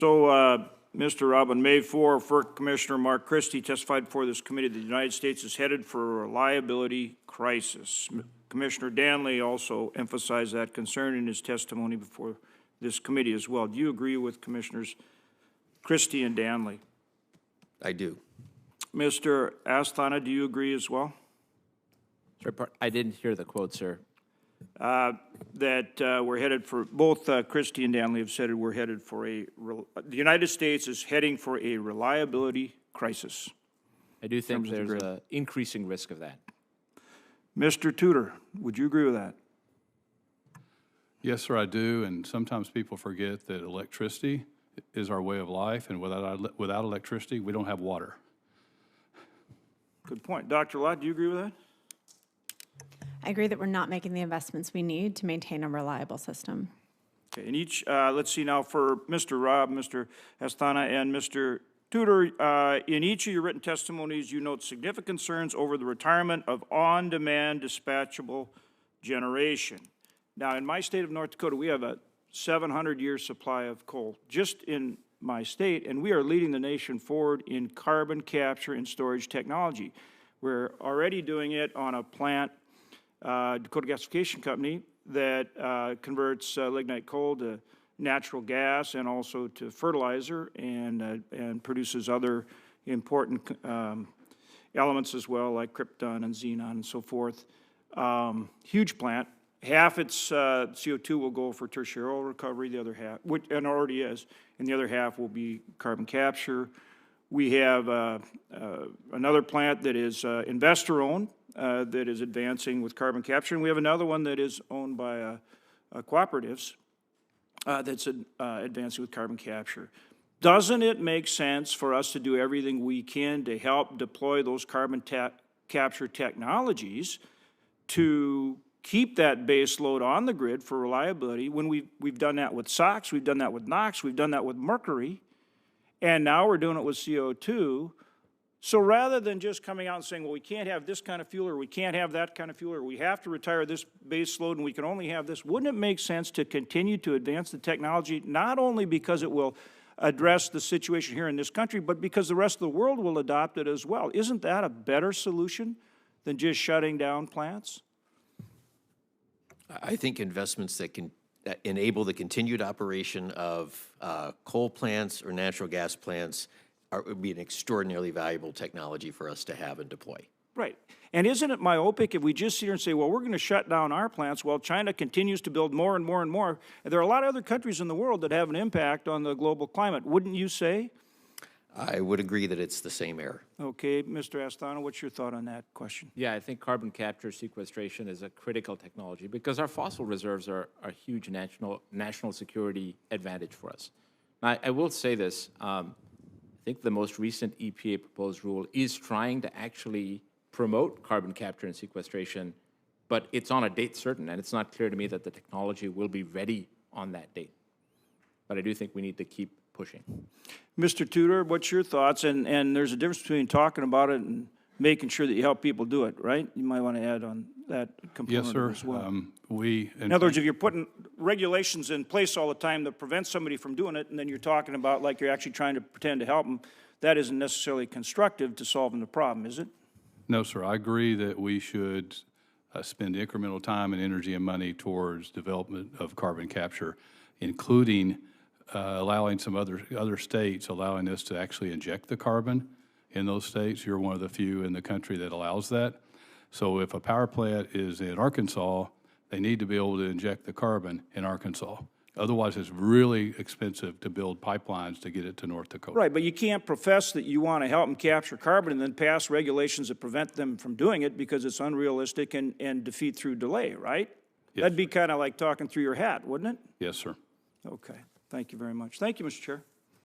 So, Mr. Robb, on May 4, FERC Commissioner Mark Christie testified before this committee that the United States is headed for a reliability crisis. Commissioner Danley also emphasized that concern in his testimony before this committee as well. Do you agree with Commissioners Christie and Danley? I do. Mr. Asthana, do you agree as well? Sir, I didn't hear the quote, sir. That we're headed for, both Christie and Danley have said we're headed for the United States is heading for a reliability crisis. I do think there's an increasing risk of that. Mr. Tudor, would you agree with that? Yes, sir, I do. And sometimes people forget that electricity is our way of life, and without electricity, we don't have water. Good point. Dr. Lott, do you agree with that? I agree that we're not making the investments we need to maintain a reliable system. Okay, and each, let's see now for Mr. Robb, Mr. Asthana, and Mr. Tudor, in each of your written testimonies, you note significant concerns over the retirement of on-demand dispatchable generation. Now, in my state of North Dakota, we have a 700-year supply of coal just in my state, and we are leading the nation forward in carbon capture and storage technology. We're already doing it on a plant, Dakota Gasification Company, that converts lignite coal to natural gas and also to fertilizer and produces other important elements as well, like krypton and xenon and so forth. Huge plant. Half its CO2 will go for tertiary oil recovery, the other half, which, and already is, and the other half will be carbon capture. We have another plant that is investor-owned that is advancing with carbon capture, and we have another one that is owned by cooperatives that's advancing with carbon capture. Doesn't it make sense for us to do everything we can to help deploy those carbon capture technologies to keep that base load on the grid for reliability? When we've done that with SOx, we've done that with NOx, we've done that with mercury, and now we're doing it with CO2. So rather than just coming out and saying, well, we can't have this kind of fuel, or we can't have that kind of fuel, or we have to retire this base load and we can only have this, wouldn't it make sense to continue to advance the technology, not only because it will address the situation here in this country, but because the rest of the world will adopt it as well? Isn't that a better solution than just shutting down plants? I think investments that can enable the continued operation of coal plants or natural gas plants would be an extraordinarily valuable technology for us to have and deploy. Right. And isn't it myopic if we just sit here and say, well, we're going to shut down our plants while China continues to build more and more and more? And there are a lot of other countries in the world that have an impact on the global climate, wouldn't you say? I would agree that it's the same error. Okay, Mr. Asthana, what's your thought on that question? Yeah, I think carbon capture sequestration is a critical technology because our fossil reserves are a huge national security advantage for us. Now, I will say this. I think the most recent EPA proposed rule is trying to actually promote carbon capture and sequestration, but it's on a date certain, and it's not clear to me that the technology will be ready on that date. But I do think we need to keep pushing. Mr. Tudor, what's your thoughts? And there's a difference between talking about it and making sure that you help people do it, right? You might want to add on that component Yes, sir. as well. In other words, if you're putting regulations in place all the time that prevent somebody from doing it, and then you're talking about like you're actually trying to pretend to help them, that isn't necessarily constructive to solving the problem, is it? No, sir. I agree that we should spend incremental time and energy and money towards development of carbon capture, including allowing some other states, allowing us to actually inject the carbon in those states. You're one of the few in the country that allows that. So if a power plant is in Arkansas, they need to be able to inject the carbon in Arkansas. Otherwise, it's really expensive to build pipelines to get it to North Dakota. Right, but you can't profess that you want to help them capture carbon and then pass regulations that prevent them from doing it because it's unrealistic and defeat through delay, right? Yes, That'd be kind of like talking through your hat, wouldn't it? Yes, sir. Okay. Thank you very much. Thank you, Mr. Chair.